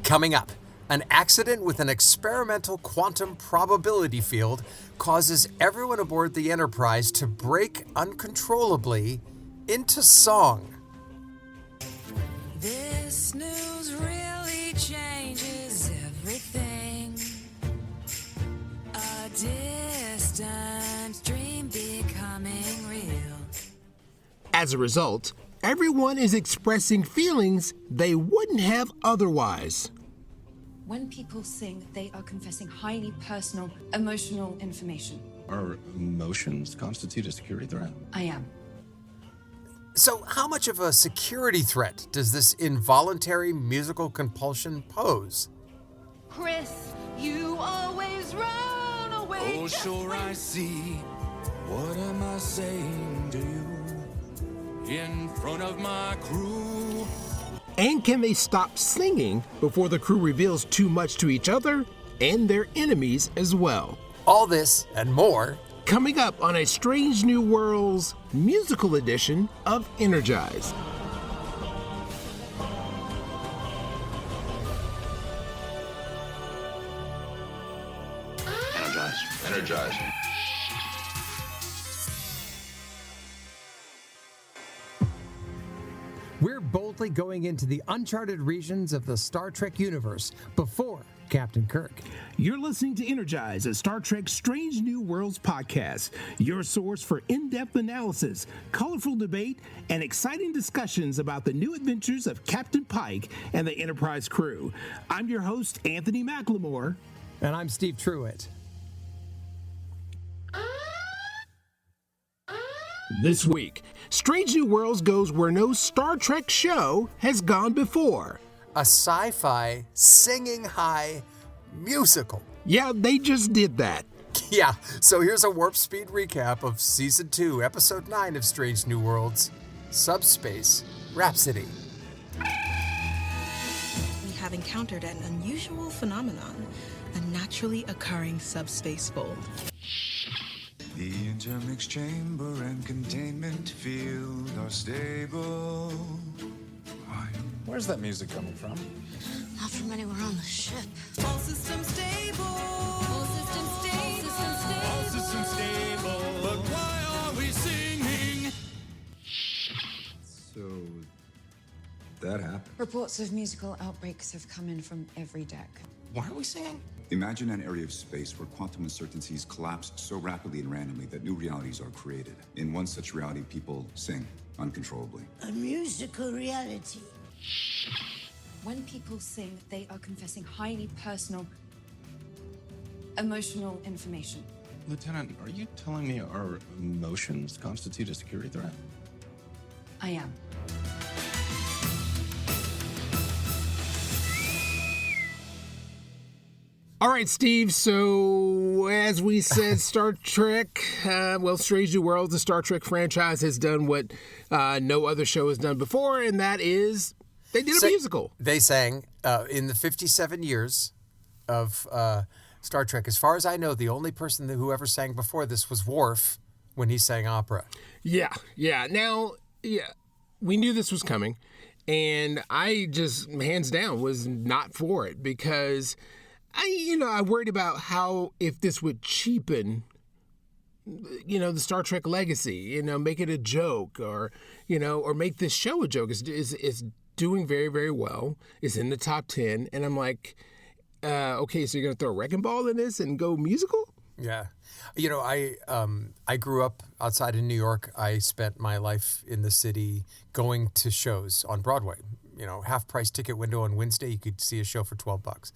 Coming up, an accident with an experimental quantum probability field causes everyone aboard the Enterprise to break uncontrollably into song. This news really changes everything. A distant dream becoming real. As a result, everyone is expressing feelings they wouldn't have otherwise. When people sing, they are confessing highly personal, emotional information. Our emotions constitute a security threat? I am. So how much of a security threat does this involuntary musical compulsion pose? Chris, you always run away. Oh, sure I see. What am I saying to you in front of my crew? And can they stop singing before the crew reveals too much to each other and their enemies as well? All this and more Coming up on a Strange New Worlds musical edition of Energize. Energize. We're boldly going into the uncharted regions of the Star Trek universe before Captain Kirk. You're listening to Energize, a Star Trek Strange New Worlds podcast, your source for in-depth analysis, colorful debate, and exciting discussions about the new adventures of Captain Pike and the Enterprise crew. I'm your host, Anthony McLemore. And I'm Steve Truitt. This week, Strange New Worlds goes where no Star Trek show has gone before. a sci-fi singing high musical. Yeah, they just did that. Yeah, so here's a warp speed recap of Season 2, Episode 9 of Strange New Worlds, Subspace, Rhapsody. We have encountered an unusual phenomenon, a naturally occurring subspace fold. The intermix chamber and containment field are stable. Why? Where's that music coming from? Not from anywhere on the ship. All systems stable. All systems stable. All systems stable. But why are we singing? So, that happened. Reports of musical outbreaks have come in from every deck. Why are we singing? Imagine an area of space where quantum uncertainties collapse so rapidly and randomly that new realities are created. In one such reality, people sing uncontrollably. A musical reality. When people sing, they are confessing highly personal, emotional information. Lieutenant, are you telling me our emotions constitute a security threat? I am. All right, Steve, so as we said, Star Trek, Strange New Worlds, the Star Trek franchise has done what no other show has done before, and that is they did a musical. They sang in the 57 years of Star Trek. As far as I know, the only person who ever sang before this was Worf when he sang opera. Yeah. Now, we knew this was coming, and I just, hands down, was not for it because I worried about how if this would cheapen, the Star Trek legacy, make it a joke or make this show a joke. It's doing very, very well. It's in the top 10. And I'm like, okay, so you're going to throw a wrecking ball in this and go musical? Yeah. I grew up outside of New York. I spent my life in the city going to shows on Broadway. Half price ticket window on Wednesday, you could see a show for $12.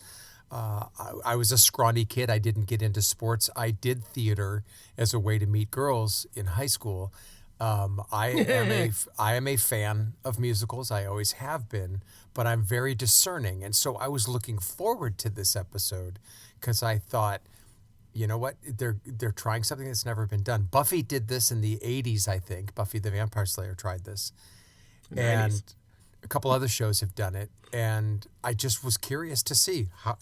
I was a scrawny kid. I didn't get into sports. I did theater as a way to meet girls in high school. I am a fan of musicals. I always have been, but I'm very discerning. And so I was looking forward to this episode because I thought, you know what? They're trying something that's never been done. Buffy did this in the 80s, I think. Buffy the Vampire Slayer tried this. Nice. And a couple other shows have done it, and I just was curious to see how.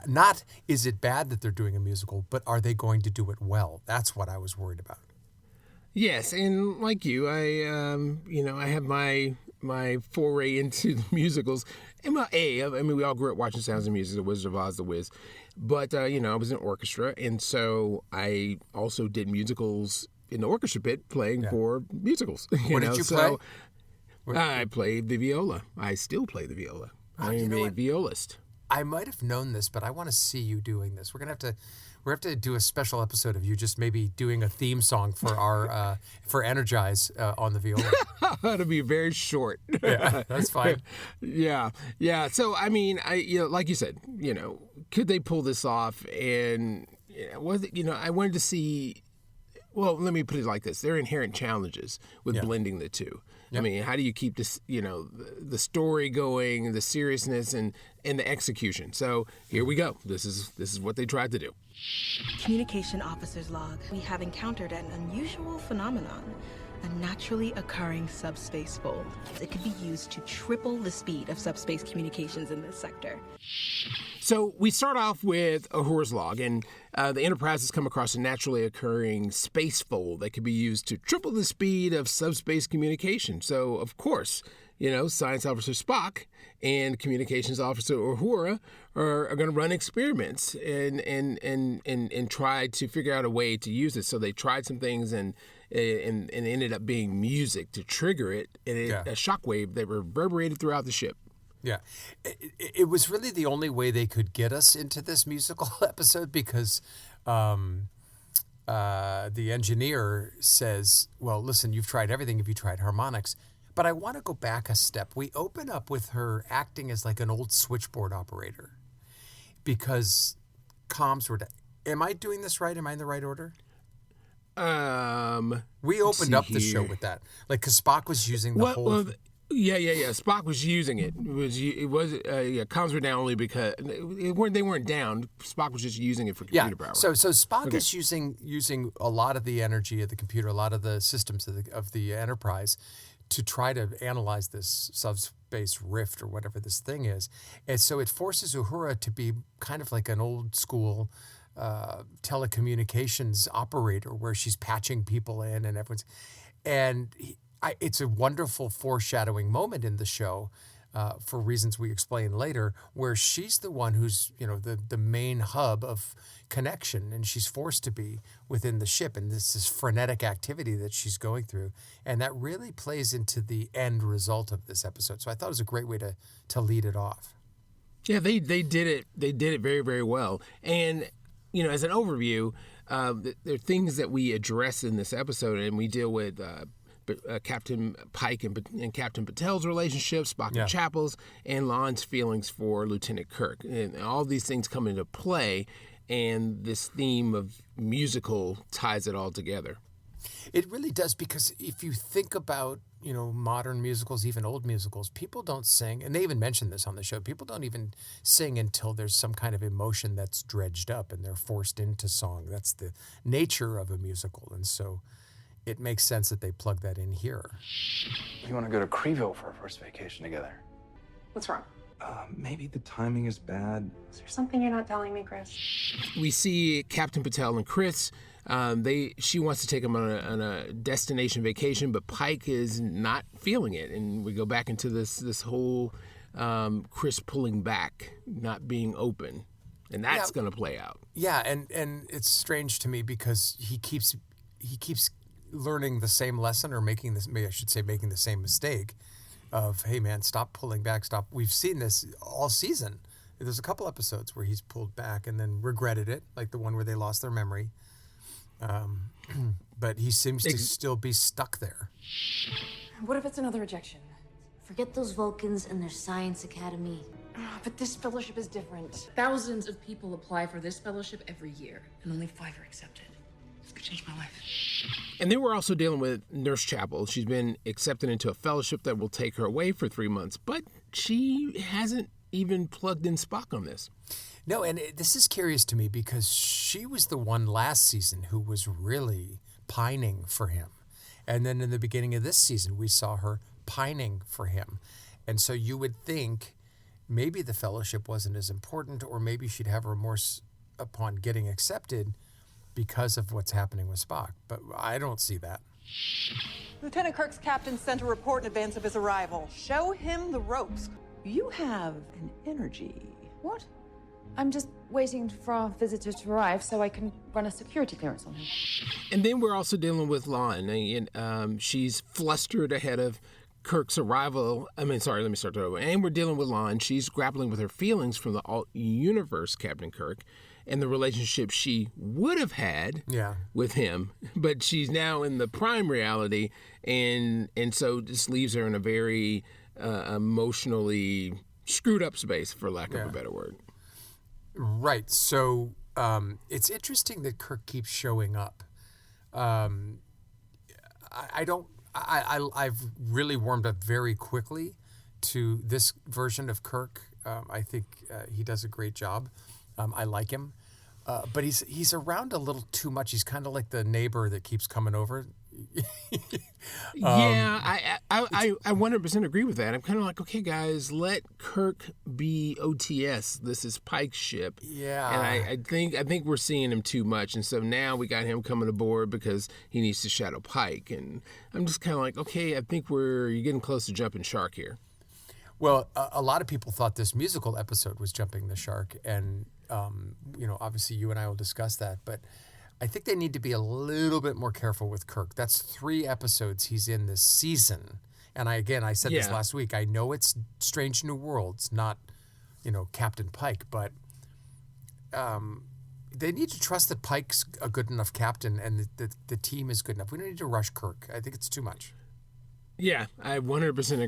Not is it bad that they're doing a musical, but are they going to do it well? That's what I was worried about. Yes, and like you, I have my my foray into the musicals. And we all grew up watching Sounds of Music, The Wizard of Oz, The Wiz. But, I was in orchestra, and so I also did musicals in the orchestra pit playing for musicals. What did you play? I played the viola. I still play the viola. I'm a violist. I might have known this, but I want to see you doing this. We're gonna have to do a special episode of you just maybe doing a theme song for our for Energize on the viola. That'll be very short. Yeah, that's fine. Yeah. So I mean, like you said, could they pull this off? And was it? I wanted to see. Well, let me put it like this: there are inherent challenges with blending the two. Yep. I mean, how do you keep this, the story going, the seriousness, and the execution? So here we go. This is what they tried to do. Communication officer's log. We have encountered an unusual phenomenon, a naturally occurring subspace fold. It could be used to triple the speed of subspace communications in this sector. So we start off with Uhura's log, and the Enterprise has come across a naturally occurring space fold that could be used to triple the speed of subspace communication. So, of course, Science Officer Spock and Communications Officer Uhura are going to run experiments and try to figure out a way to use it. So they tried some things and ended up being music to trigger it, and a shockwave that reverberated throughout the ship. Yeah, it was really the only way they could get us into this musical episode because the engineer says, well, listen, you've tried everything. Have you tried harmonics? But I want to go back a step. We open up with her acting as like an old switchboard operator because comms were... Am I doing this right? Am I in the right order? We opened up the show with that. Like, because Spock was using the whole... Yeah. Spock was using it. Comms were down only because they weren't down. Spock was just using it for computer power. So Spock is using a lot of the energy of the computer, a lot of the systems of the Enterprise, to try to analyze this subspace rift or whatever this thing is, and so it forces Uhura to be kind of like an old school telecommunications operator, where she's patching people in and everyone's, it's a wonderful foreshadowing moment in the show, for reasons we explain later, where she's the one who's, the main hub of connection, and she's forced to be within the ship, and this frenetic activity that she's going through. And that really plays into the end result of this episode. So I thought it was a great way to lead it off. Yeah, they did it. They did it very, very well. And, as an overview, there are things that we address in this episode, and we deal with Captain Pike and Captain Patel's relationship, Spock and Chapel's, and Lon's feelings for Lieutenant Kirk. And all these things come into play, and this theme of musical ties it all together. It really does, because if you think about, modern musicals, even old musicals, people don't sing, and they even mentioned this on the show, people don't even sing until there's some kind of emotion that's dredged up and they're forced into song. That's the nature of a musical, and so it makes sense that they plug that in here. You want to go to Creeville for our first vacation together? What's wrong? Maybe the timing is bad. Is there something you're not telling me, Chris? We see Captain Patel and Chris. She wants to take him on a destination vacation, but Pike is not feeling it, and we go back into this whole Chris pulling back, not being open, and that's going to play out. Yeah, and it's strange to me because he keeps learning the same lesson, or making the same mistake of, hey man, stop pulling back, stop. We've seen this all season. There's a couple episodes where he's pulled back and then regretted it, like the one where they lost their memory. But he seems to still be stuck there. What if it's another rejection? Forget those Vulcans and their science academy. But this fellowship is different. Thousands of people apply for this fellowship every year, and only 5 are accepted. This could change my life. And then we're also dealing with Nurse Chapel. She's been accepted into a fellowship that will take her away for 3 months, but she hasn't even plugged in Spock on this. No, and this is curious to me because she was the one last season who was really pining for him. And then in the beginning of this season, we saw her pining for him. And so you would think maybe the fellowship wasn't as important, or maybe she'd have remorse upon getting accepted because of what's happening with Spock. But I don't see that. Lieutenant Kirk's captain sent a report in advance of his arrival. Show him the ropes. You have an energy. What? I'm just waiting for our visitor to arrive so I can run a security clearance on him. And then we're also dealing with Lon, and she's flustered ahead of Kirk's arrival. Let me start that over. And we're dealing with Lon. She's grappling with her feelings from the alt-universe Captain Kirk and the relationship she would have had with him, but she's now in the prime reality, and so this leaves her in a very emotionally screwed up space, for lack of a better word. Right. So it's interesting that Kirk keeps showing up. I've really warmed up very quickly to this version of Kirk. I think he does a great job. I like him, but he's around a little too much. He's kind of like the neighbor that keeps coming over. I 100% agree with that. I'm kind of like, okay, guys, let Kirk be OTS. This is Pike's ship. Yeah. And I think we're seeing him too much, and so now we got him coming aboard because he needs to shadow Pike, and I'm just kind of like, okay, I think you're getting close to jumping shark here. Well, a lot of people thought this musical episode was jumping the shark, and obviously you and I will discuss that, but I think they need to be a little bit more careful with Kirk. That's 3 episodes he's in this season. And I said this last week. I know it's Strange New Worlds, not, Captain Pike, but they need to trust that Pike's a good enough captain and the team is good enough. We don't need to rush Kirk. I think it's too much. Yeah, I 100%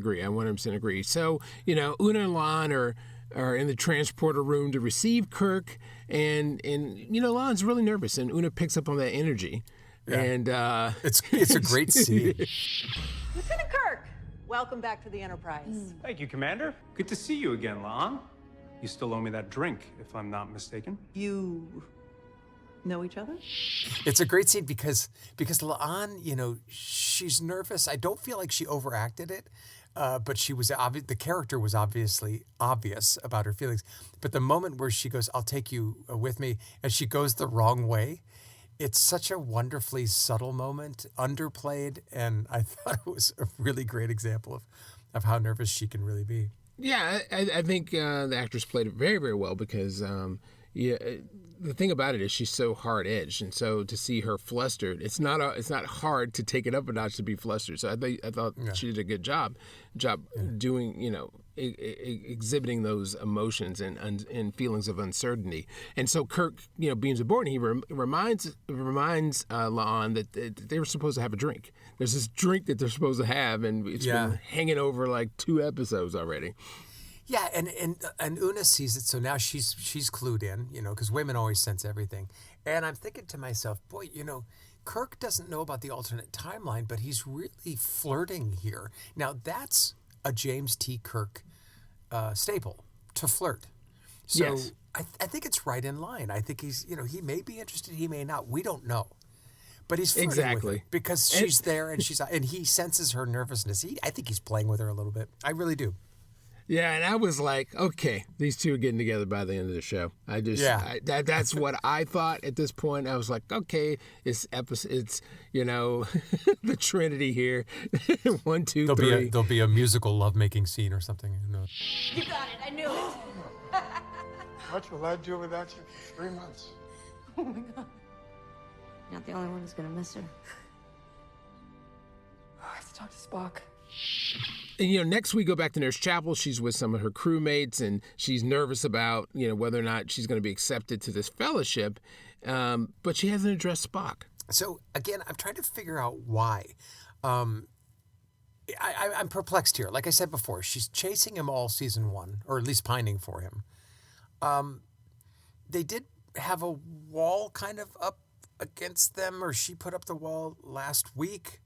agree. So, Una and Lon are in the transporter room to receive Kirk, and Lon's really nervous, and Una picks up on that energy. Yeah. And it's a great scene. Lieutenant Kirk, welcome back to the Enterprise. Thank you, Commander. Good to see you again, Lon. You still owe me that drink, if I'm not mistaken. You know each other? It's a great scene because La'an, she's nervous. I don't feel like she overacted it, but she was the character was obviously obvious about her feelings. But the moment where she goes, "I'll take you with me," and she goes the wrong way, it's such a wonderfully subtle moment, underplayed, and I thought it was a really great example of how nervous she can really be. Yeah, I think the actress played it very, very well because the thing about it is she's so hard-edged, and so to see her flustered, it's not hard to take it up a notch to be flustered. So I thought she did a good job doing, exhibiting those emotions and feelings of uncertainty. And so Kirk, beams aboard, and he reminds La'an that they were supposed to have a drink. There's this drink that they're supposed to have, and it's been hanging over like 2 episodes already. Yeah, and Una sees it, so now she's clued in, because women always sense everything. And I'm thinking to myself, boy, Kirk doesn't know about the alternate timeline, but he's really flirting here. Now, that's a James T. Kirk staple, to flirt. So yes. I think it's right in line. I think he's, he may be interested, he may not. We don't know. But he's flirting with her because she's there and he senses her nervousness. I think he's playing with her a little bit. I really do. Yeah, and I was like, okay, these two are getting together by the end of the show. That's what I thought at this point. I was like, okay, it's the Trinity here. 1, 2, 3. There'll be a musical lovemaking scene or something. Who knows? You got it. I knew it. What will I do without you for 3 months? Oh my God. You're not the only one who's gonna miss her. I have to talk to Spock. And, next we go back to Nurse Chapel. She's with some of her crewmates, and she's nervous about, whether or not she's going to be accepted to this fellowship. But she hasn't addressed Spock. So, again, I'm trying to figure out why. I'm perplexed here. Like I said before, she's chasing him all season 1, or at least pining for him. They did have a wall kind of up against them, or she put up the wall last week.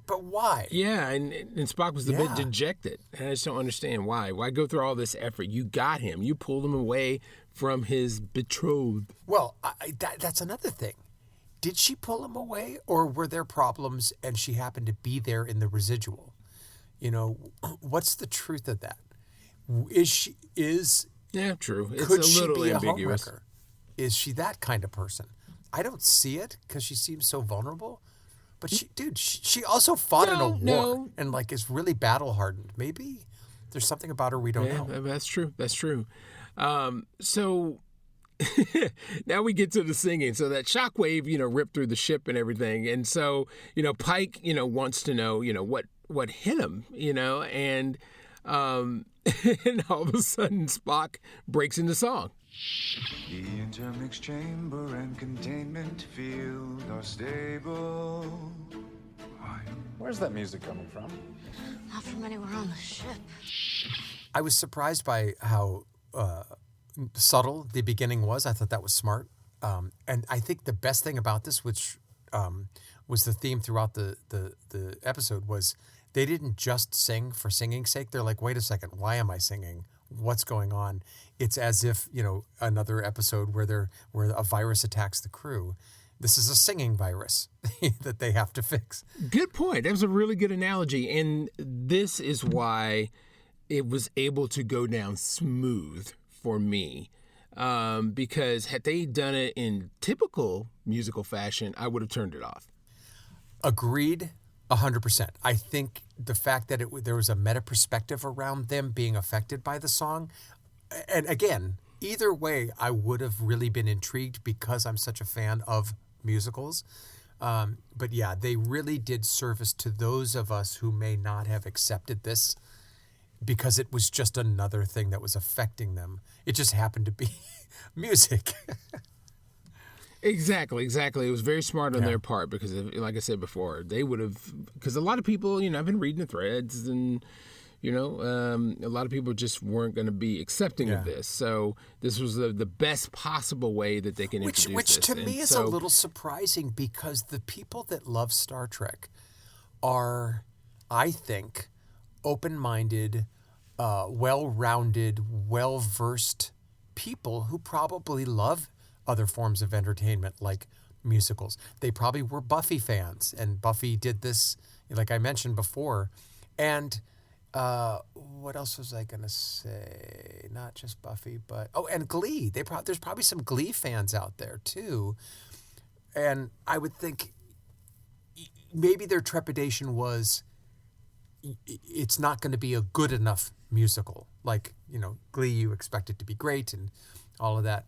But why? Yeah, and Spock was a bit dejected. And I just don't understand why. Why go through all this effort? You got him. You pulled him away from his betrothed. Well, that's another thing. Did she pull him away, or were there problems and she happened to be there in the residual? What's the truth of that? Yeah, true. It's could a little she be ambiguous. A homewrecker? Is she that kind of person? I don't see it because she seems so vulnerable. But she also fought in a war and like is really battle hardened. Maybe there's something about her we don't know. That's true. That's true. So now we get to the singing. So that shockwave, ripped through the ship and everything. And so, Pike, wants to know, what hit him, and and all of a sudden Spock breaks into song. The intermix chamber and containment field are stable. Where's that music coming from? Not from anywhere on the ship. I was surprised by how subtle the beginning was. I thought that was smart. And I think the best thing about this, which was the theme throughout the episode, was they didn't just sing for singing's sake. They're like, wait a second, why am I singing? What's going on? It's as if, another episode where a virus attacks the crew. This is a singing virus that they have to fix. Good point. That was a really good analogy. And this is why it was able to go down smooth for me. Because had they done it in typical musical fashion, I would have turned it off. Agreed 100%. I think the fact that there was a meta perspective around them being affected by the song, and again, either way, I would have really been intrigued because I'm such a fan of musicals. But yeah, they really did service to those of us who may not have accepted this because it was just another thing that was affecting them. It just happened to be music. Exactly. It was very smart on their part because, like I said before, they would have, because a lot of people, I've been reading the threads and, a lot of people just weren't going to be accepting of this. So this was the best possible way that they can introduce this. Which to me is a little surprising because the people that love Star Trek are, I think, open-minded, well-rounded, well-versed people who probably love other forms of entertainment like musicals. They probably were Buffy fans, and Buffy did this, like I mentioned before. And what else was I going to say? Not just Buffy, but and Glee. There's probably some Glee fans out there too. And I would think maybe their trepidation was it's not going to be a good enough musical. Like, Glee, you expect it to be great and all of that.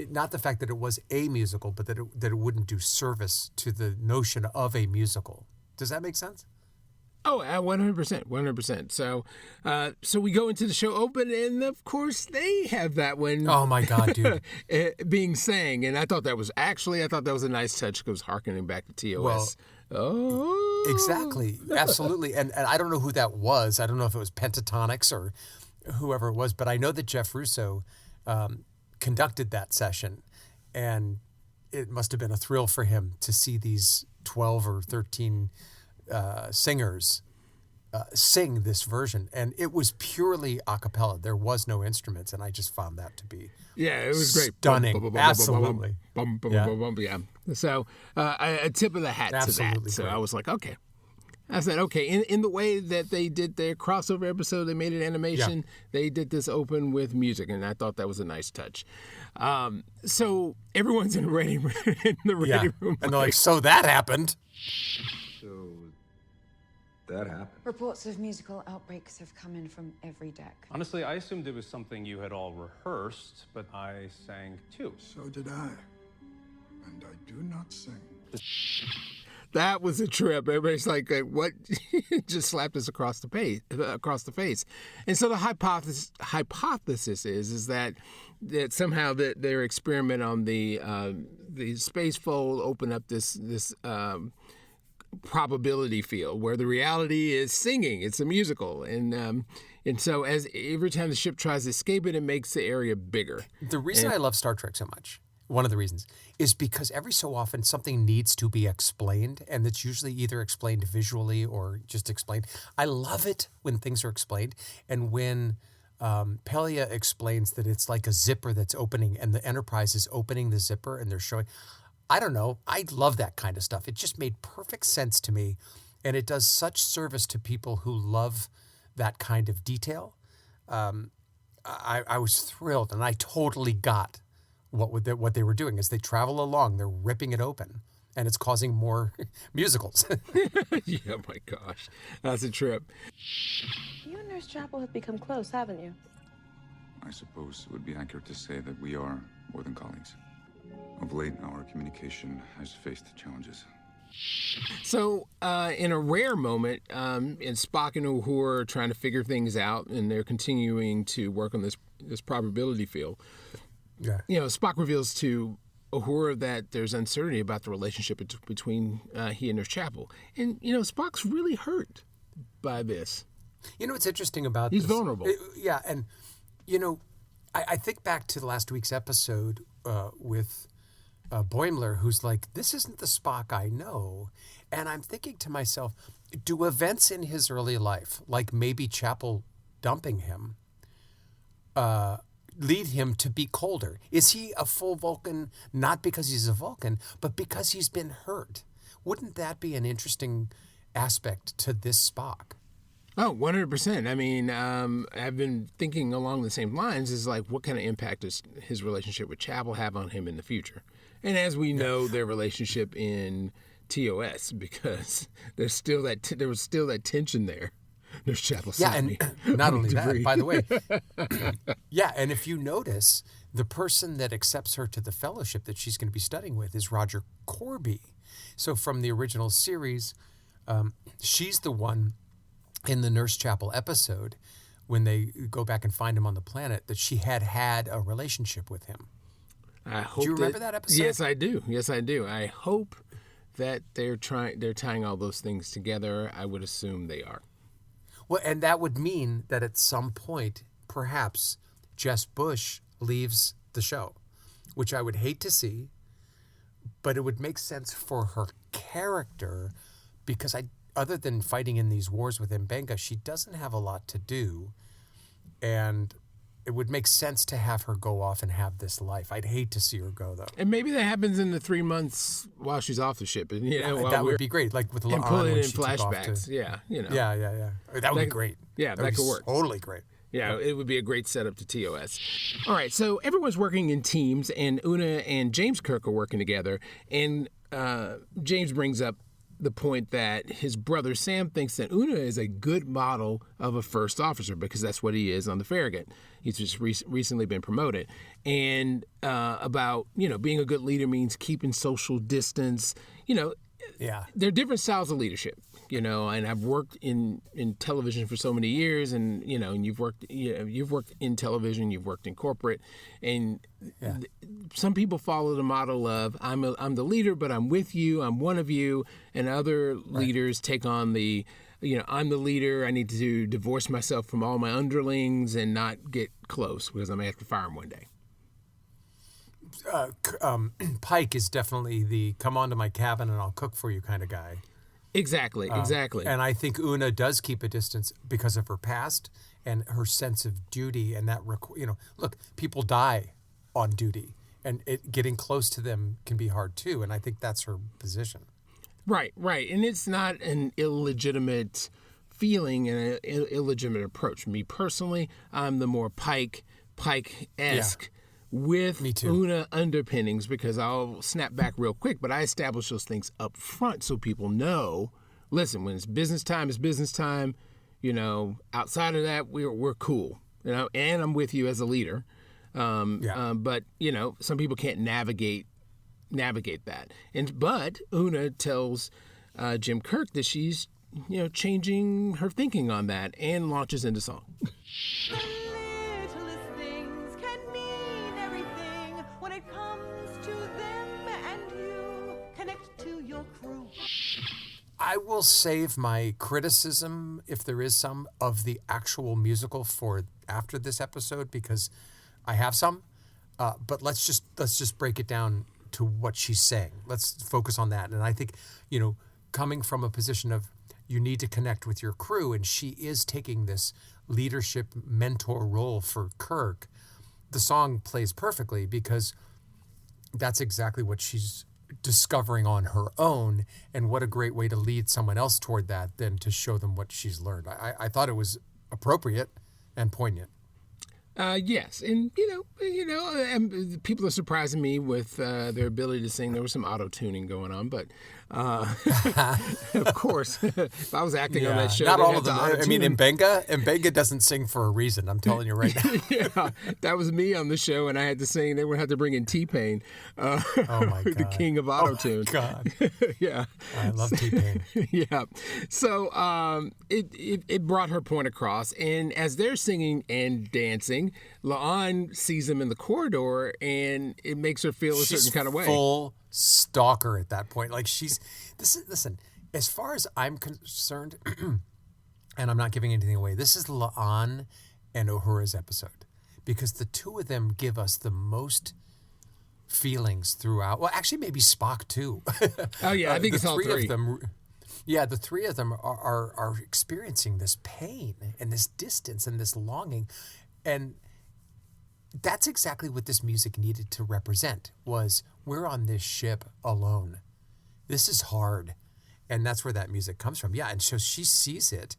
Not the fact that it was a musical, but that it wouldn't do service to the notion of a musical. Does that make sense? Oh, 100%. So we go into the show open, and of course they have that one. Oh my God, dude! being sang, and I thought that was a nice touch because harkening back to TOS. Well, exactly, absolutely, and I don't know who that was. I don't know if it was Pentatonics or whoever it was, but I know that Jeff Russo conducted that session, and it must have been a thrill for him to see these 12 or 13 singers sing this version, and it was purely a cappella. There was no instruments, and I just found that to be it was great, stunning. Absolutely, yeah. So a tip of the hat to that. So I was like, okay. I said, okay, in the way that they did their crossover episode, they made it animation, they did this open with music, and I thought that was a nice touch. So everyone's in the ready room. And they're like, so that happened. So that happened. Reports of musical outbreaks have come in from every deck. Honestly, I assumed it was something you had all rehearsed, but I sang too. So did I. And I do not sing. That was a trip. Everybody's like, what? Just slapped us across the face. And so the hypothesis is that somehow their experiment on the space fold opened up this probability field where the reality is singing. It's a musical. And so as every time the ship tries to escape it makes the area bigger. The reason I love Star Trek so much, one of the reasons, is because every so often something needs to be explained, and it's usually either explained visually or just explained. I love it when things are explained, and when Pelia explains that it's like a zipper that's opening, and the Enterprise is opening the zipper, and they're showing, I don't know, I love that kind of stuff. It just made perfect sense to me, and it does such service to people who love that kind of detail. I was thrilled, and I totally got what they were doing. As they travel along, they're ripping it open, and it's causing more musicals. Yeah, my gosh. That's a trip. You and Nurse Chapel have become close, haven't you? I suppose it would be accurate to say that we are more than colleagues. Of late, our communication has faced challenges. So, in a rare moment, and Spock and Uhura are trying to figure things out, and they're continuing to work on this probability field. Yeah. You know, Spock reveals to Uhura that there's uncertainty about the relationship between he and Nurse Chapel. And, you know, Spock's really hurt by this. You know what's interesting about He's this? vulnerable. Yeah, and, you know, I think back to last week's episode with Boimler, who's like, this isn't the Spock I know. And I'm thinking to myself, do events in his early life, like maybe Chapel dumping him, lead him to be colder? Is he a full Vulcan, not because he's a Vulcan, but because he's been hurt? Wouldn't that be an interesting aspect to this Spock? Oh, 100%. I mean, I've been thinking along the same lines, is like, what kind of impact does his relationship with Chapel have on him in the future? And as we know, their relationship in TOS, because there was still that tension there. There's Chapel. Yeah, and not only that, by the way. Yeah, and if you notice, the person that accepts her to the fellowship that she's going to be studying with is Roger Corby. So from the original series, she's the one in the Nurse Chapel episode when they go back and find him on the planet that she had a relationship with him. I hope. Do you remember that episode? Yes, I do. Yes, I do. I hope that they're tying all those things together. I would assume they are. Well, and that would mean that at some point, perhaps Jess Bush leaves the show, which I would hate to see, but it would make sense for her character because other than fighting in these wars with Mbenga, she doesn't have a lot to do, and it would make sense to have her go off and have this life. I'd hate to see her go, though. And maybe that happens in the 3 months while she's off the ship. And, you know, that would be great, like with and La'an pull it when in she took off flashbacks. Yeah, you know. Yeah. That would be great. Yeah, that could work. Totally great. Yeah, it would be a great setup to TOS. All right, so everyone's working in teams, and Una and James Kirk are working together. And James brings up the point that his brother Sam thinks that Una is a good model of a first officer because that's what he is on the Farragut. He's just recently been promoted. And about, you know, being a good leader means keeping social distance. You know, there are different styles of leadership, you know, and I've worked in television for so many years, and, you know, and you've worked in television, you've worked in corporate, and some people follow the model of I'm the leader, but I'm with you, I'm one of you, and other leaders take on the, you know, I'm the leader, I need to divorce myself from all my underlings and not get close because I may have to fire them one day. Pike is definitely the come on to my cabin and I'll cook for you kind of guy. Exactly. And I think Una does keep a distance because of her past and her sense of duty, and that, you know, look, people die on duty, and getting close to them can be hard too, and I think that's her position. Right, and it's not an illegitimate feeling and an illegitimate approach. Me personally, I'm the more Pike-esque with Una underpinnings, because I'll snap back real quick, but I establish those things up front so people know, listen, when it's business time, it's business time. You know, outside of that, we're cool. You know, and I'm with you as a leader. But, you know, some people can't navigate that. But Una tells Jim Kirk that she's, you know, changing her thinking on that and launches into song. I will save my criticism, if there is some, of the actual musical for after this episode, because I have some. But let's just break it down to what she's saying. Let's focus on that. And I think, you know, coming from a position of you need to connect with your crew, and she is taking this leadership mentor role for Kirk, the song plays perfectly because that's exactly what she's discovering on her own, and what a great way to lead someone else toward that than to show them what she's learned. I thought it was appropriate and poignant. Yes, and and people are surprising me with their ability to sing. There was some auto tuning going on, but of course, if I was acting on that show, not all of them. I mean, Mbenga doesn't sing for a reason. I'm telling you right now. Yeah, that was me on the show, and I had to sing. They would have to bring in T-Pain, oh my God, the king of auto tune. Oh God, yeah, I love T-Pain. Yeah, so it brought her point across, and as they're singing and dancing, La'an sees them in the corridor, and it makes her feel a certain kind of way. Full stalker at that point. Like listen, as far as I'm concerned, and I'm not giving anything away, this is La'an and Uhura's episode, because the two of them give us the most feelings throughout. Well, actually, maybe Spock too. Oh yeah, I think it's all three of them. Yeah, the three of them are experiencing this pain and this distance and this longing, and that's exactly what this music needed to represent. Was we're on this ship alone. This is hard, and that's where that music comes from. Yeah, and so she sees it,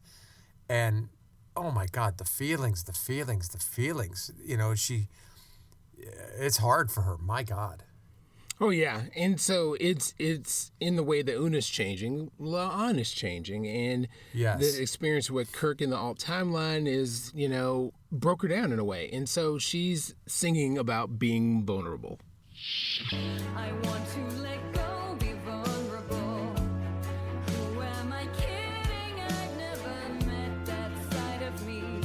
and oh my God, the feelings. You know, it's hard for her. My God. Oh yeah, and so it's in the way that Una's changing, La'an is changing, and yes, the experience with Kirk in the alt timeline is, broke her down in a way, and so she's singing about being vulnerable. I want to let go, be vulnerable. Who am I kidding? I've never met that side of me.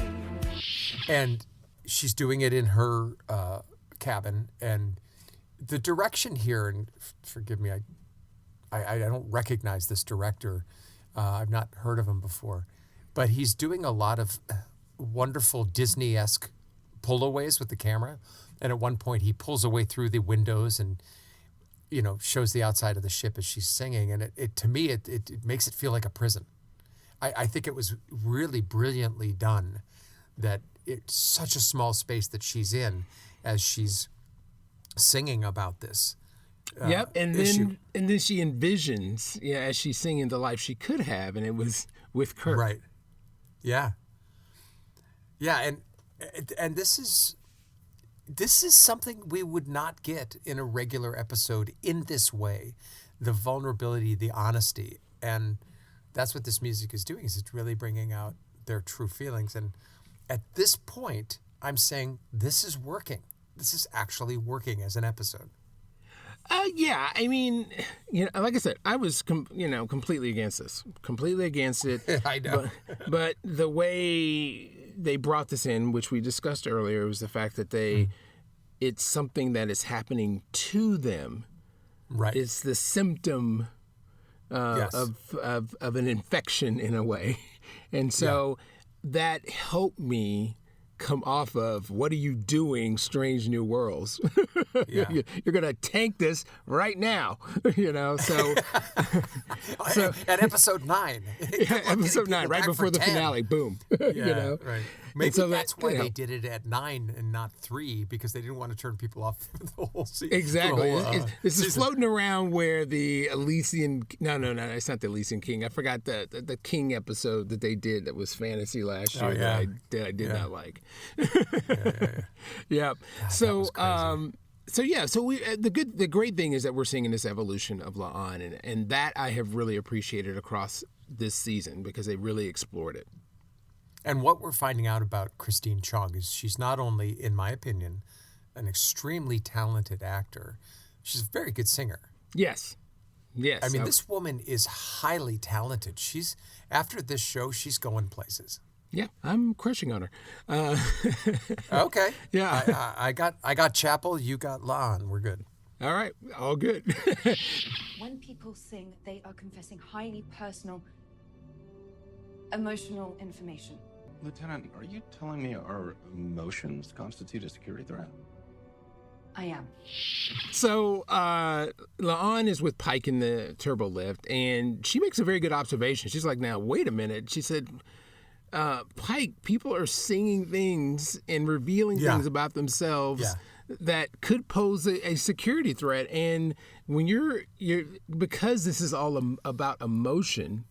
And she's doing it in her cabin, and the direction here, and forgive me, I don't recognize this director. I've not heard of him before, but he's doing a lot of wonderful Disney-esque pull-aways with the camera. And at one point, he pulls away through the windows and, shows the outside of the ship as she's singing. And to me, it makes it feel like a prison. I think it was really brilliantly done, that it's such a small space that she's in as she's singing about this. Yep, and issue. then she envisions, as she's singing, the life she could have, and it was with Kirk. Right. Yeah. Yeah, and this is something we would not get in a regular episode in this way. The vulnerability, the honesty, and that's what this music is doing. Is it's really bringing out their true feelings. And at this point, I'm saying this is working. This is actually working as an episode. Yeah, I mean, like I said, I was, completely against this. Completely against it. I know. But the way they brought this in, which we discussed earlier, was the fact that it's something that is happening to them. Right. It's the symptom yes. of an infection in a way. And so that helped me come off of, what are you doing, Strange New Worlds? Yeah. You're going to tank this right now, so. At episode 9. Episode 9, right before the 10. Finale, boom. Yeah, right. Maybe so that's why they did it at 9 and not 3, because they didn't want to turn people off for the whole season. Exactly. This is season. floating around where the Elysian... No, it's not the Elysian King. I forgot the King episode that they did that was fantasy last year that I did not like. Yeah. So, the great thing is that we're seeing this evolution of La'an, and that I have really appreciated across this season, because they really explored it. And what we're finding out about Christine Chong is she's not only, in my opinion, an extremely talented actor, she's a very good singer. Yes. I mean, this woman is highly talented. After this show, she's going places. Yeah, I'm crushing on her. Okay. Yeah. I got Chapel, you got La'an. We're good. All right, all good. When people sing, they are confessing highly personal, emotional information. Lieutenant, are you telling me our emotions constitute a security threat? I am. So La'an is with Pike in the turbo lift, and she makes a very good observation. She's like, now, wait a minute. She said, Pike, people are singing things and revealing things about themselves that could pose a security threat. And when you're because this is all about emotion,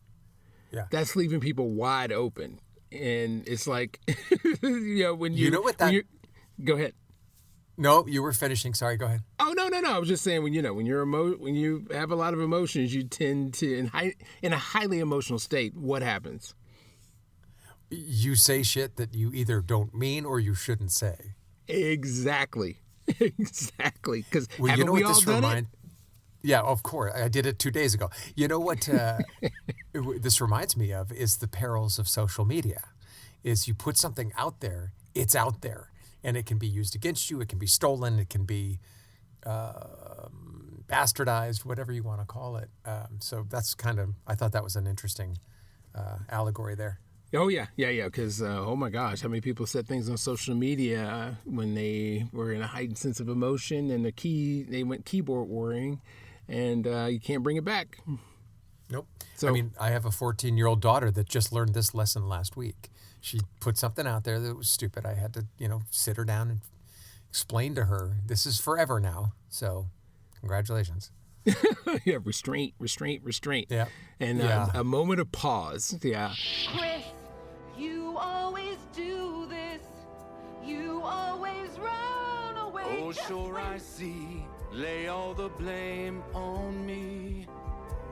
that's leaving people wide open. And it's like, when you know what that Go ahead. No, you were finishing. Sorry, go ahead. Oh, no. I was just saying, when you have a lot of emotions, you tend to, in a highly emotional state, what happens? You say shit that you either don't mean or you shouldn't say. Exactly. Because well, haven't we all done it? Yeah, of course. I did it 2 days ago. You know what this reminds me of is the perils of social media. Is you put something out there, it's out there. And it can be used against you. It can be stolen. It can be bastardized, whatever you want to call it. So that's I thought that was an interesting allegory there. Oh, yeah. Because, oh, my gosh, how many people said things on social media when they were in a heightened sense of emotion and they went keyboard warring, and you can't bring it back. Nope. So, I mean, I have a 14-year-old daughter that just learned this lesson last week. She put something out there that was stupid. I had to, sit her down and explain to her, this is forever now. So, congratulations. Yeah, restraint. Yeah. And a moment of pause. Yeah. Chris, you always do this. You always run away. Oh, sure I see. Lay all the blame on me.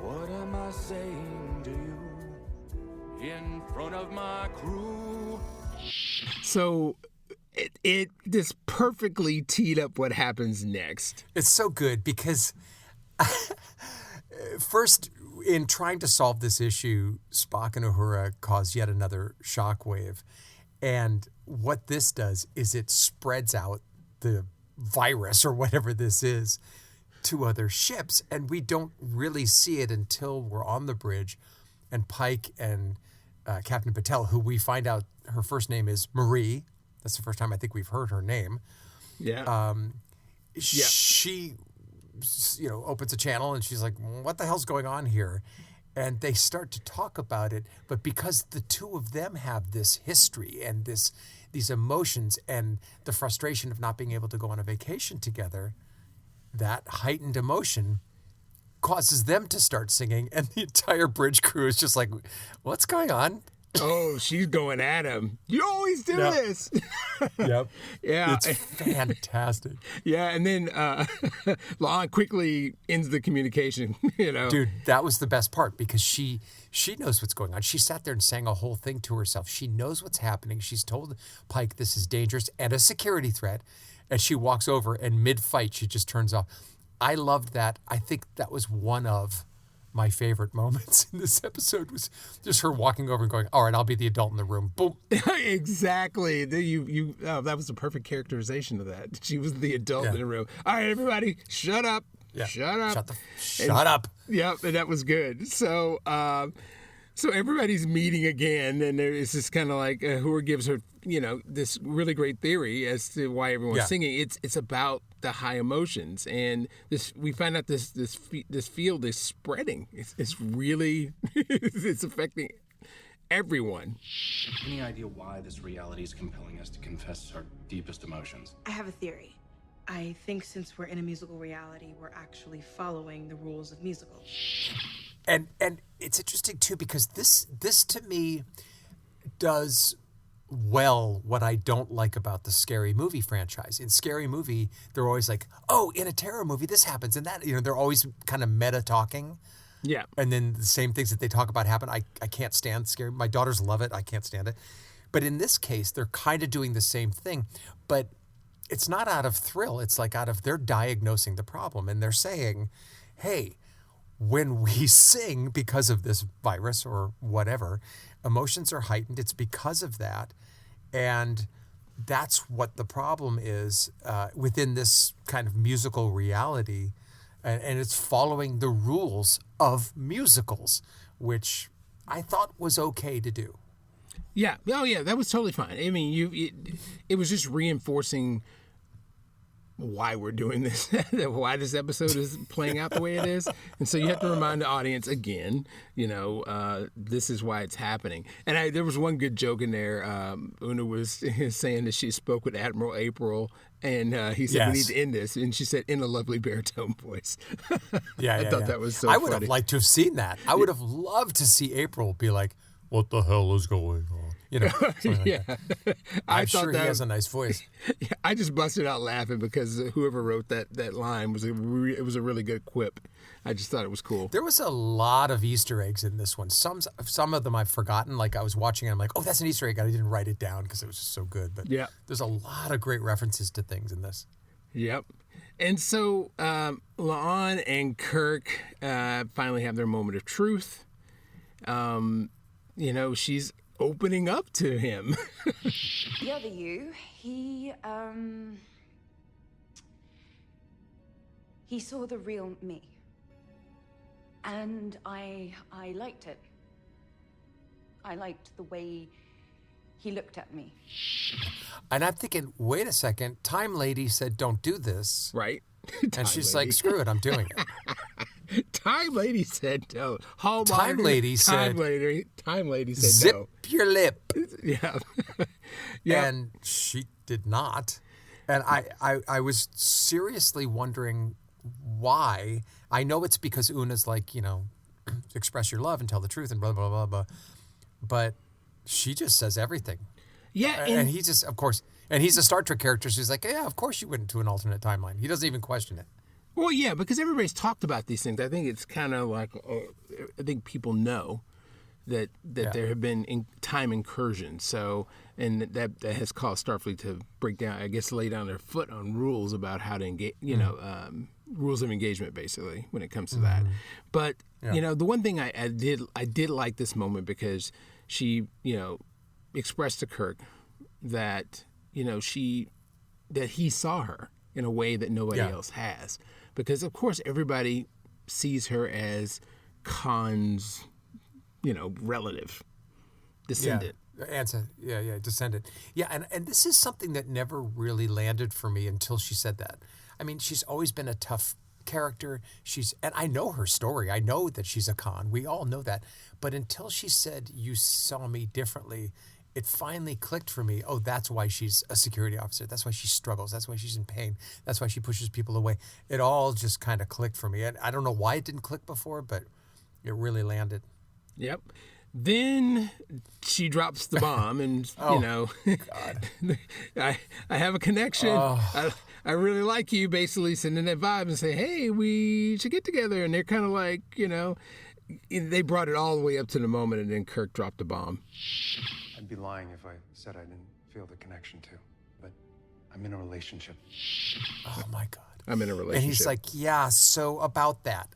What am I saying to you? In front of my crew. So it this perfectly teed up what happens next. It's so good because first, in trying to solve this issue, Spock and Uhura cause yet another shockwave. And what this does is it spreads out the virus or whatever this is to other ships. And we don't really see it until we're on the bridge and Pike and Captain Patel, who we find out her first name is Marie. That's the first time I think we've heard her name. Yeah. She, opens a channel and she's like, what the hell's going on here? And they start to talk about it. But because the two of them have this history and these emotions and the frustration of not being able to go on a vacation together, that heightened emotion causes them to start singing, and the entire bridge crew is just like, what's going on? Oh, she's going at him. You always do this. Yep. Yeah. It's fantastic. Yeah, and then Lon quickly ends the communication, Dude, that was the best part because she knows what's going on. She sat there and sang a whole thing to herself. She knows what's happening. She's told Pike this is dangerous and a security threat, and she walks over, and mid-fight, she just turns off. I loved that. I think that was one of my favorite moments in this episode was just her walking over and going, all right, I'll be the adult in the room. Boom. Exactly. That was the perfect characterization of that. She was the adult in the room. All right, everybody, shut up. Yeah. Shut up. Shut up. Yep, and that was good. So everybody's meeting again, and it's just kind of like Uhura gives her, this really great theory as to why everyone's singing. It's about the high emotions, and we find out this field is spreading. It's really it's affecting everyone. Any idea why this reality is compelling us to confess our deepest emotions? I have a theory. I think since we're in a musical reality, we're actually following the rules of musicals. And it's interesting too because this to me does well what I don't like about the Scary Movie franchise. In Scary Movie, they're always like, oh, in a terror movie this happens and that, they're always kind of meta talking. Yeah. And then the same things that they talk about happen. I can't stand Scary. My daughters love it. I can't stand it. But in this case, they're kind of doing the same thing, but it's not out of thrill. It's like they're diagnosing the problem and they're saying, hey, when we sing because of this virus or whatever, emotions are heightened. It's because of that. And that's what the problem is within this kind of musical reality. And it's following the rules of musicals, which I thought was okay to do. Yeah. Oh, yeah. That was totally fine. I mean, it was just reinforcing why we're doing this, why this episode is playing out the way it is. And so you have to remind the audience again, this is why it's happening. And there was one good joke in there. Una was saying that she spoke with Admiral April, and he said, we need to end this. And she said, in a lovely baritone voice. I thought that was so funny. I would have liked to have seen that. I would have loved to see April be like, what the hell is going on? You know, something like that. I I'm thought sure that he has a nice voice. I just busted out laughing because whoever wrote that line was it was a really good quip. I just thought it was cool. There was a lot of Easter eggs in this one. Some of them I've forgotten. Like I was watching it, I'm like, oh, that's an Easter egg. I didn't write it down because it was just so good. But yeah, there's a lot of great references to things in this. Yep. And so La'an and Kirk finally have their moment of truth. You know, she's opening up to him. The other you, he saw the real me. And I liked it. I liked the way he looked at me. And I'm thinking, wait a second, Time Lady said don't do this. Right. And she's like, screw it, I'm doing it. Time Lady said no. Time Lady said zip no. Your lip. Yeah. And she did not. And I was seriously wondering why. I know it's because Una's like, you know, express your love and tell the truth and blah, blah, blah, blah. But she just says everything. Yeah. And he just, of course, and he's a Star Trek character. She's like, yeah, of course you went to an alternate timeline. He doesn't even question it. Well, yeah, because everybody's talked about these things. I think it's kind of like, I think people know that there have been time incursions. So, and that has caused Starfleet to break down, I guess, lay down their foot on rules about how to engage, you know, rules of engagement, basically, when it comes to that. But, you know, the one thing I did like this moment because she, you know, expressed to Kirk that, you know, that he saw her in a way that nobody else has. Because, of course, everybody sees her as Khan's, you know, relative, descendant. Descendant. Yeah, and this is something that never really landed for me until she said that. I mean, she's always been a tough character. And I know her story. I know that she's a Khan. We all know that. But until she said, you saw me differently, it finally clicked for me. Oh, that's why she's a security officer. That's why she struggles. That's why she's in pain. That's why she pushes people away. It all just kind of clicked for me. And I don't know why it didn't click before, but it really landed. Yep. Then she drops the bomb and, you know, I have a connection. I really like you, basically sending that vibe and say, hey, we should get together. And they're kind of like, you know, they brought it all the way up to the moment and then Kirk dropped the bomb. I'd be lying if I said I didn't feel the connection too, but I'm in a relationship. Oh my God. I'm in a relationship. And he's like, yeah, so about that.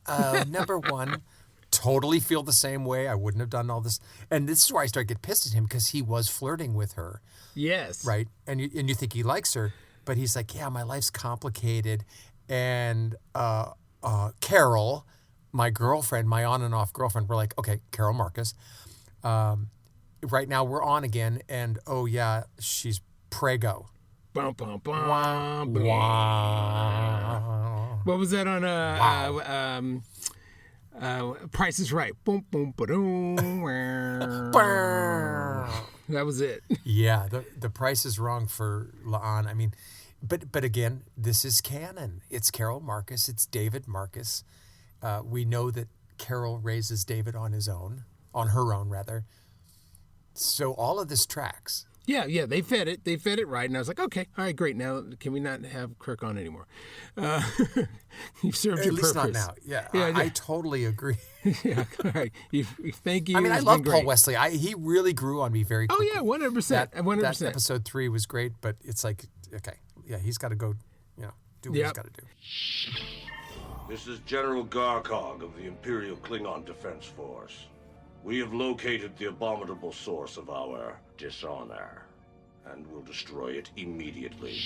Number one, totally feel the same way. I wouldn't have done all this. And this is where I start to get pissed at him because he was flirting with her. Yes. Right? And you think he likes her, but he's like, yeah, my life's complicated. And Carol, my girlfriend, my on and off girlfriend, we're like, okay, Carol Marcus, right now we're on again, and oh yeah, she's prego. Bum, bum, bum, bum. What was that on Price is Right? Boom, boom, ba-doom. That was it. Yeah, the price is wrong for La'an. I mean, but again, this is canon. It's Carol Marcus. It's David Marcus. We know that Carol raises David on her own rather. So all of this tracks. Yeah, they fed it. They fed it right. And I was like, okay, all right, great. Now, can we not have Kirk on anymore? You've served your purpose. At least not now. Yeah, I totally agree. Yeah, all right. Thank you. I mean, I love Paul Wesley. He really grew on me very quickly. Oh, yeah, 100%. 100%. That episode 3 was great, but it's like, okay, yeah, he's got to go, do what he's got to do. This is General Garkog of the Imperial Klingon Defense Force. We have located the abominable source of our dishonor, and will destroy it immediately.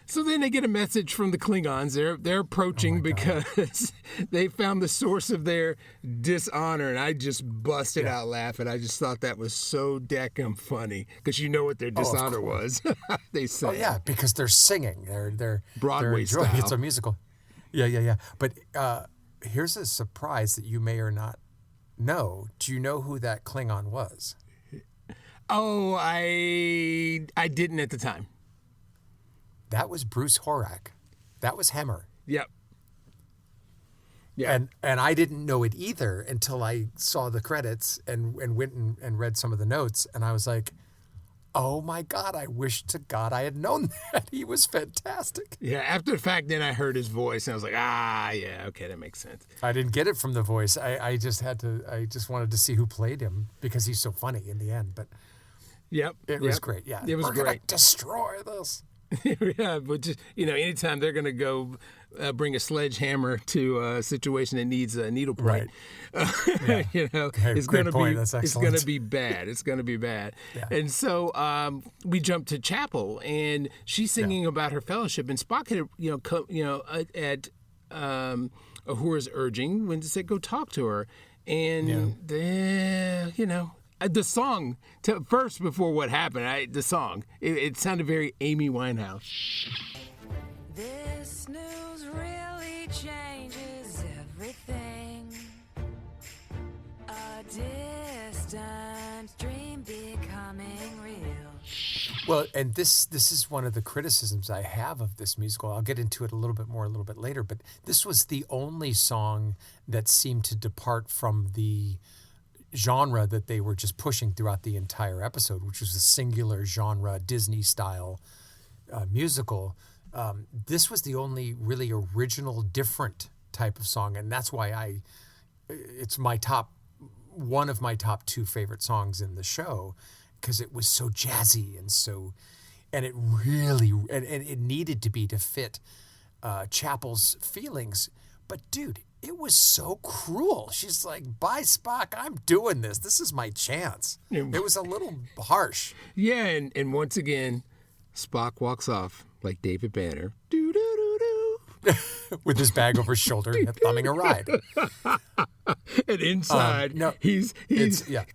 So then they get a message from the Klingons. They're approaching because they found the source of their dishonor, and I just busted out laughing. I just thought that was so daggum funny because you know what their dishonor was. They sang. Oh yeah, because they're singing. They're Broadway style. style. It's a musical. Yeah. But here's a surprise that you may or not know. Do you know who that Klingon was? Oh, I didn't at the time. That was Bruce Horak. That was Hemmer. Yep. Yeah. And I didn't know it either until I saw the credits and went and read some of the notes. And I was like, oh my God, I wish to God I had known that. He was fantastic. Yeah, after the fact, then I heard his voice and I was like, yeah, okay, that makes sense. I didn't get it from the voice. I just wanted to see who played him because he's so funny in the end. But it was great. Yeah, it was We're great. gonna destroy this. Yeah, but just, anytime they're going to go bring a sledgehammer to a situation that needs a needle point, Right. it's going to be That's it's excellent. going to be bad. It's going to be bad. Yeah. And so we jump to Chapel, and she's singing about her fellowship, and Spock had at Uhura's urging when to say go talk to her, and the song first before what happened. The song it sounded very Amy Winehouse. This news really changes everything. A distant dream becoming real. Well, and this is one of the criticisms I have of this musical. I'll get into it a little bit later, but this was the only song that seemed to depart from the genre that they were just pushing throughout the entire episode, which was a singular genre, Disney-style musical. This was the only really original, different type of song, and that's why it's one of my top two favorite songs in the show, because it was so jazzy and it really and it needed to be to fit Chapel's feelings. But dude, it was so cruel. She's like, "Bye, Spock. I'm doing this. This is my chance." It was a little harsh. Yeah, and once again, Spock walks off like David Banner. With his bag over his shoulder, thumbing a ride. And inside, he's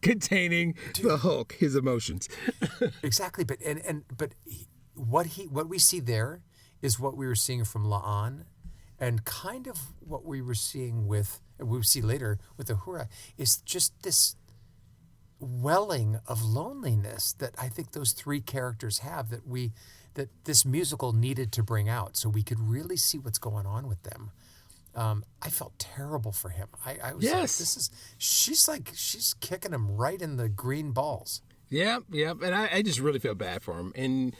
containing the Hulk, his emotions. Exactly, but what we see there is what we were seeing from La'an, and kind of what we were seeing we see later with Uhura is just this welling of loneliness that I think those three characters have that this musical needed to bring out so we could really see what's going on with them. I felt terrible for him. I was like, she's kicking him right in the green balls. Yep. And I just really felt bad for him. And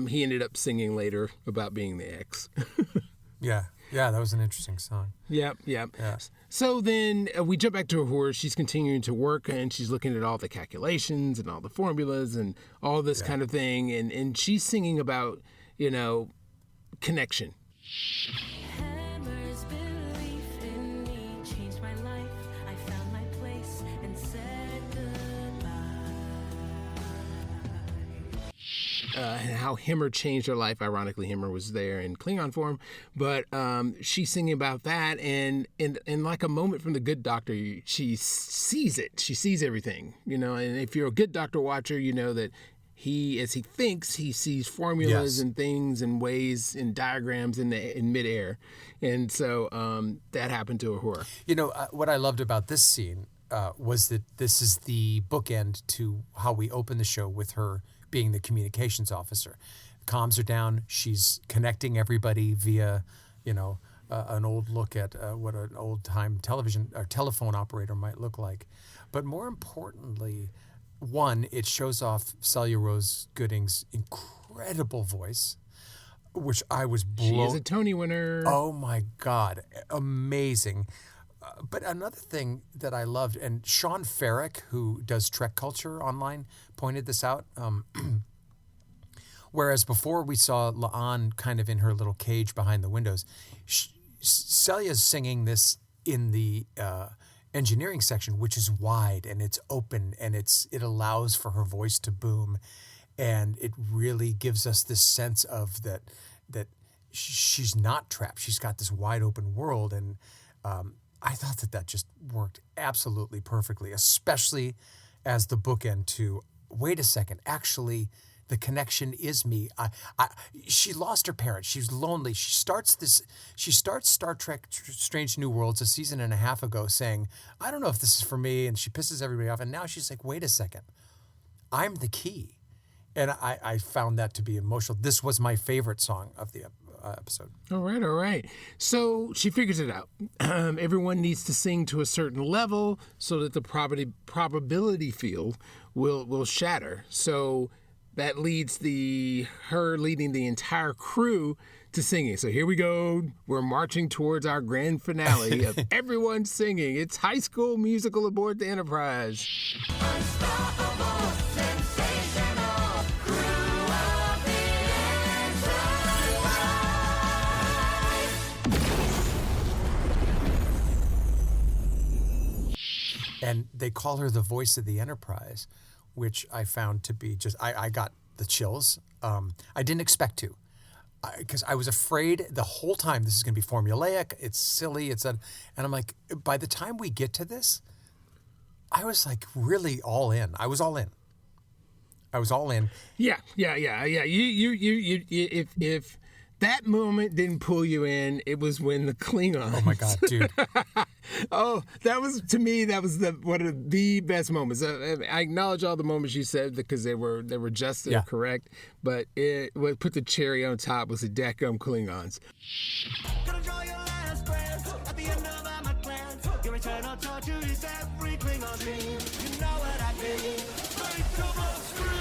he ended up singing later about being the ex. Yeah, that was an interesting song. Yep. Yeah. So then we jump back to Uhura. She's continuing to work, and she's looking at all the calculations and all the formulas and all this kind of thing. And she's singing about, connection. Hammer's belief in me changed my life. I found my place and said goodbye. And how Himmer changed her life. Ironically, Himmer was there in Klingon form, but she's singing about that, and like a moment from The Good Doctor, she sees it. She sees everything, and if you're a Good Doctor watcher, you know that as he thinks, he sees formulas and things and ways and diagrams in midair, and so that happened to Uhura. What I loved about this scene was that this is the bookend to how we open the show with her being the communications officer. Comms are down. She's connecting everybody via, an old look at what an old-time television or telephone operator might look like. But more importantly, one, it shows off Celia Rose Gooding's incredible voice, which I was blown. She is a Tony winner. Oh my God, amazing. But another thing that I loved, and Sean Farrick, who does Trek Culture online, pointed this out. Whereas before we saw La'an kind of in her little cage behind the windows, Celia's singing this in the engineering section, which is wide and it's open and it allows for her voice to boom, and it really gives us this sense of that she's not trapped. She's got this wide open world, and I thought that just worked absolutely perfectly, especially as the bookend to, wait a second, actually, the connection is me. She lost her parents. She's lonely. She starts Star Trek Strange New Worlds a season and a half ago saying, I don't know if this is for me, and she pisses everybody off. And now she's like, wait a second, I'm the key. And I found that to be emotional. This was my favorite song of the episode. All right. So she figures it out. Everyone needs to sing to a certain level so that the probability field will shatter. So that leads her leading the entire crew to singing. So here we go. We're marching towards our grand finale of everyone singing. It's High School Musical aboard the Enterprise. Unstoppable, sensational, crew of the Enterprise. And they call her the voice of the Enterprise, which I found to be just, I got the chills. I didn't expect to. Because I was afraid the whole time this is going to be formulaic, it's silly, and I'm like, by the time we get to this, I was like really all in. I was all in. Yeah. You if that moment didn't pull you in, it was when the Klingons. Oh my God, dude. that was one of the best moments. I acknowledge all the moments you said because they were just and correct, but what put the cherry on top was the Decum Klingons. Gonna draw your last breath at the end of my plan. Your eternal torture is every Klingon dream. You know what I mean? Break the screen.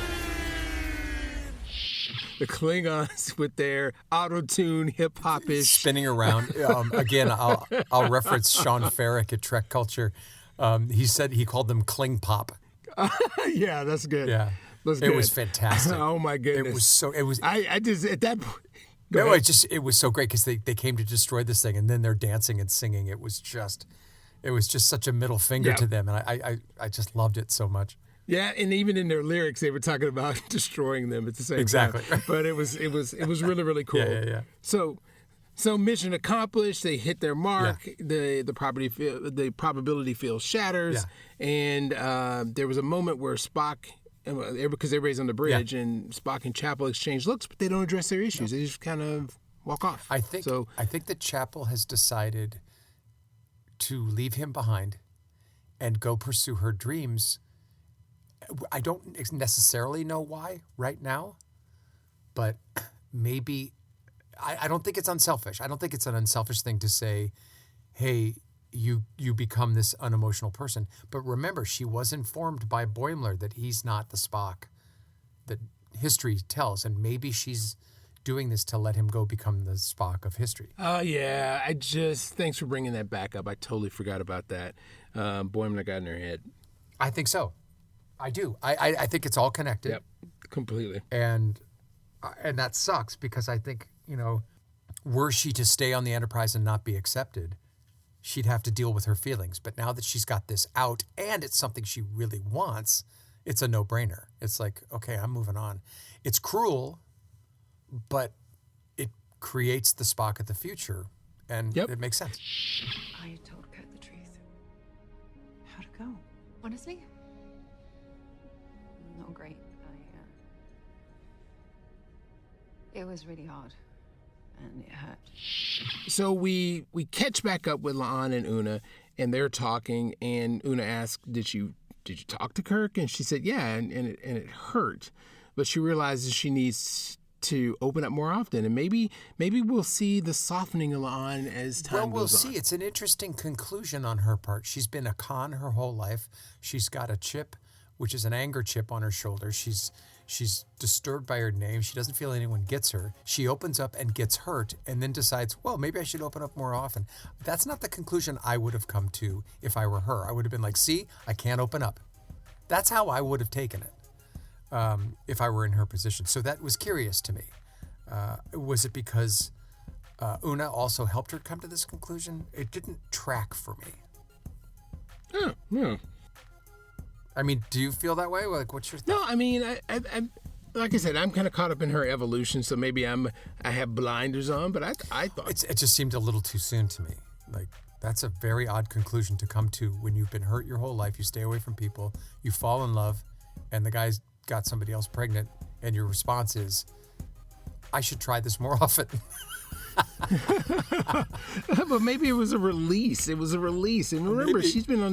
The Klingons with their auto-tune hip-hop-ish spinning around. Again, I'll reference Sean Farrick at Trek Culture. He called them Kling Pop. Yeah, that's good. Yeah, it was fantastic. Oh my goodness, it was so. It was. I just at that point. No, it was so great because they came to destroy this thing, and then they're dancing and singing. It was just such a middle finger to them, and I just loved it so much. Yeah, and even in their lyrics, they were talking about destroying them at the same time. But it was really, really cool. Yeah. So mission accomplished. They hit their mark. Yeah. The probability field shatters, and there was a moment where Spock, because everybody's on the bridge, and Spock and Chapel exchange looks, but they don't address their issues. They just kind of walk off. I think that Chapel has decided to leave him behind and go pursue her dreams. I don't necessarily know why right now, but maybe I don't think it's unselfish. I don't think it's an unselfish thing to say, hey, you become this unemotional person. But remember, she was informed by Boimler that he's not the Spock that history tells, and maybe she's doing this to let him go become the Spock of history. Oh, yeah. Thanks for bringing that back up. I totally forgot about that. Boimler got in her head. I think so. I do. I think it's all connected. Yep, completely. And that sucks because I think, were she to stay on the Enterprise and not be accepted, she'd have to deal with her feelings. But now that she's got this out and it's something she really wants, it's a no-brainer. It's like, okay, I'm moving on. It's cruel, but it creates the Spock of the future, and it makes sense. I told Kurt the truth. How'd it go? Honestly? Not great. It was really hard, and it hurt. So we catch back up with La'an and Una, and they're talking, and Una asked, did you talk to Kirk? And she said, yeah, and it hurt. But she realizes she needs to open up more often, and maybe we'll see the softening of La'an as time goes on. Well, we'll see. It's an interesting conclusion on her part. She's been a con her whole life. She's got a chip, which is an anger chip on her shoulder. She's disturbed by her name. She doesn't feel anyone gets her. She opens up and gets hurt and then decides, well, maybe I should open up more often. That's not the conclusion I would have come to if I were her. I would have been like, see, I can't open up. That's how I would have taken it if I were in her position. So that was curious to me. Was it because Una also helped her come to this conclusion? It didn't track for me. Yeah. I mean, do you feel that way? Like, what's your thought? No, I mean, I like I said, I'm kind of caught up in her evolution, so maybe I have blinders on. But I thought it just seemed a little too soon to me. Like, that's a very odd conclusion to come to when you've been hurt your whole life. You stay away from people, you fall in love, and the guy's got somebody else pregnant, and your response is, I should try this more often. But maybe it was a release. And remember, she's been on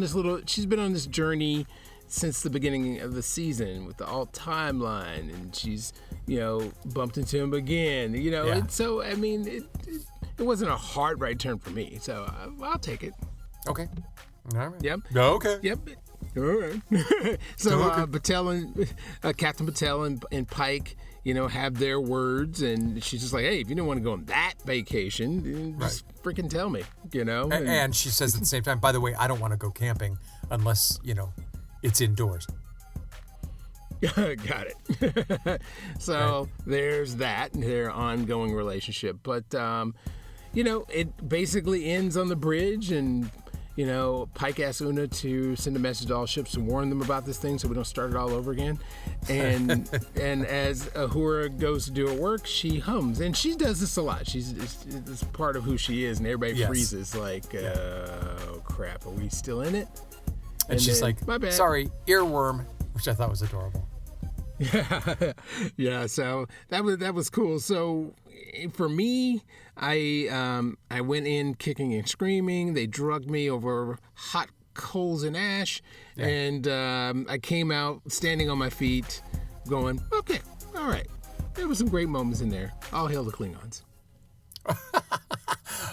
this journey since the beginning of the season with the alt timeline, and she's, bumped into him again. Yeah. So I mean, it wasn't a hard right turn for me. So I'll take it. Okay. All right. Yep. Okay. Yep. All right. So Patel and Captain Patel and Pike, have their words, and she's just like, hey, if you didn't want to go on that vacation, just freaking tell me, And she says at the same time, by the way, I don't want to go camping unless, it's indoors. Got it. So there's that, their ongoing relationship. But, it basically ends on the bridge, and Pike asks Una to send a message to all ships to warn them about this thing so we don't start it all over again. And as Uhura goes to do her work, she hums. And she does this a lot. It's part of who she is, and everybody freezes like, oh, crap, are we still in it? And she's like, my bad. Sorry, earworm, which I thought was adorable. Yeah, so that was cool. So for me, I went in kicking and screaming. They drugged me over hot coals and ash, and I came out standing on my feet, going, okay, all right. There were some great moments in there. All hail the Klingons.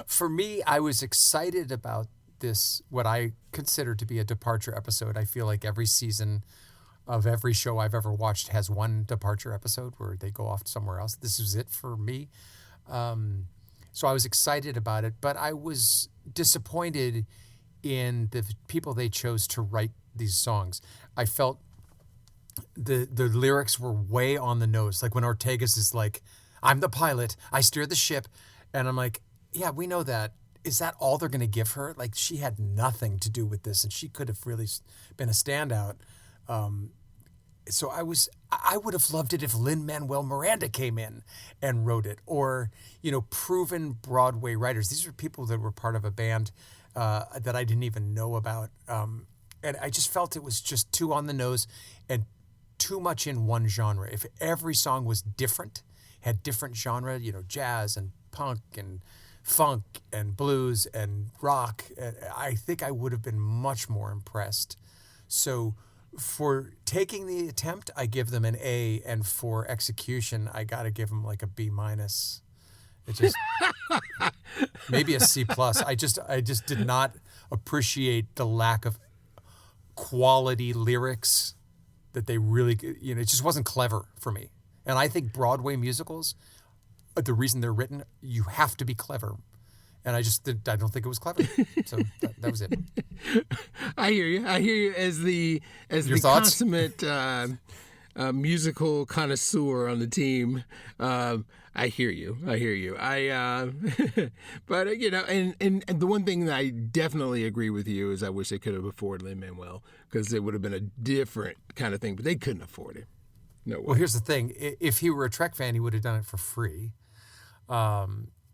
For me, I was excited about this, what I consider to be a departure episode. I feel like every season of every show I've ever watched has one departure episode where they go off somewhere else. This was it for me. So I was excited about it, but I was disappointed in the people they chose to write these songs. I felt the lyrics were way on the nose. Like when Ortega's is like, I'm the pilot, I steer the ship. And I'm like, yeah, we know that. Is that all they're going to give her? Like, she had nothing to do with this, and she could have really been a standout. So I would have loved it if Lin-Manuel Miranda came in and wrote it, or, proven Broadway writers. These are people that were part of a band that I didn't even know about. And I just felt it was just too on the nose and too much in one genre. If every song was different, had different genre, jazz and punk and funk and blues and rock, I think I would have been much more impressed. So for taking the attempt, I give them an A, and for execution, I got to give them like a B-. It just maybe a C+. I just did not appreciate the lack of quality lyrics that they really, it just wasn't clever for me. And I think Broadway musicals, the reason they're written, you have to be clever. And I don't think it was clever. So that was it. I hear you. As the thoughts? consummate musical connoisseur on the team. I hear you. But and the one thing that I definitely agree with you is I wish they could have afforded Lin-Manuel, because it would have been a different kind of thing. But they couldn't afford it. No way. Well, here's the thing: if he were a Trek fan, he would have done it for free.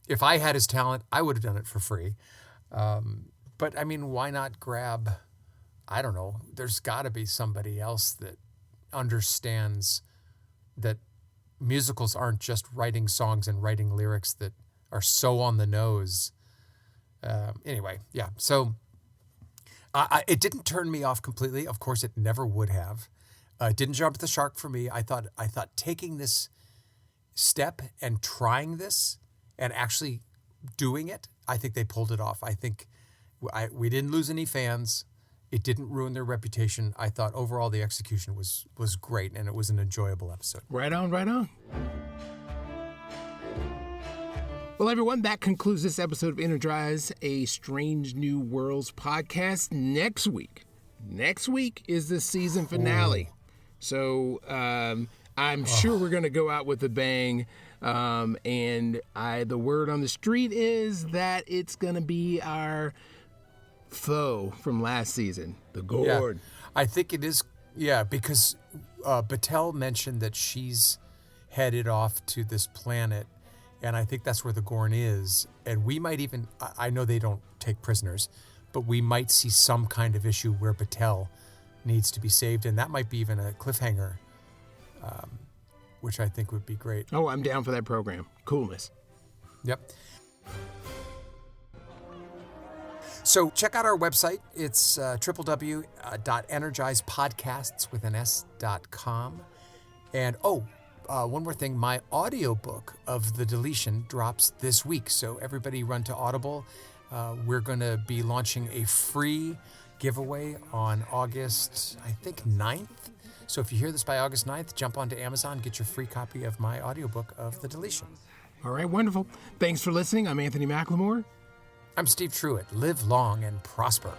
If I had his talent, I would have done it for free. But, I mean, why not grab, I don't know, there's got to be somebody else that understands that musicals aren't just writing songs and writing lyrics that are so on the nose. Anyway, yeah. So it didn't turn me off completely. Of course, it never would have. It didn't jump the shark for me. I thought taking this step and trying this and actually doing it, I think they pulled it off. I think we didn't lose any fans. It didn't ruin their reputation. I thought overall the execution was great, and it was an enjoyable episode. Right on. Well, everyone, that concludes this episode of Energize, a Strange New Worlds podcast. Next week is the season finale. So I'm sure we're going to go out with a bang. And the word on the street is that it's going to be our foe from last season, the Gorn. Yeah, I think it is, because Batel mentioned that she's headed off to this planet, and I think that's where the Gorn is. And we might even, I know they don't take prisoners, but we might see some kind of issue where Batel needs to be saved, and that might be even a cliffhanger, which I think would be great. Oh, I'm down for that program. Coolness. Yep. So check out our website. It's www.energizepodcasts.com. And one more thing, my audiobook of The Deletion drops this week. So everybody run to Audible. We're going to be launching a free giveaway on August, I think, 9th. So if you hear this by August 9th, jump onto Amazon, get your free copy of my audiobook of The Deletion. All right, wonderful. Thanks for listening. I'm Anthony McLemore. I'm Steve Truitt. Live long and prosper.